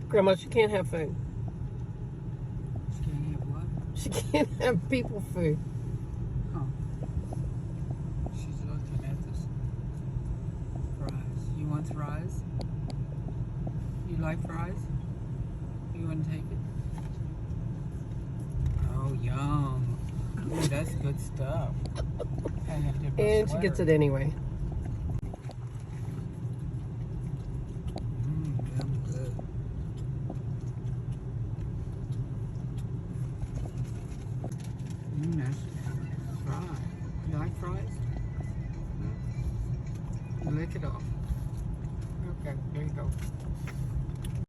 Grandma, she can't have food. She can't have what? She can't have people food. Oh. She's looking at this fries. You want fries? You like fries? You want to take it? Oh, yum. Ooh, that's good stuff. I have to And she gets it anyway. Yum, good. That's fries. You like fries? You lick it off. Okay, there you go.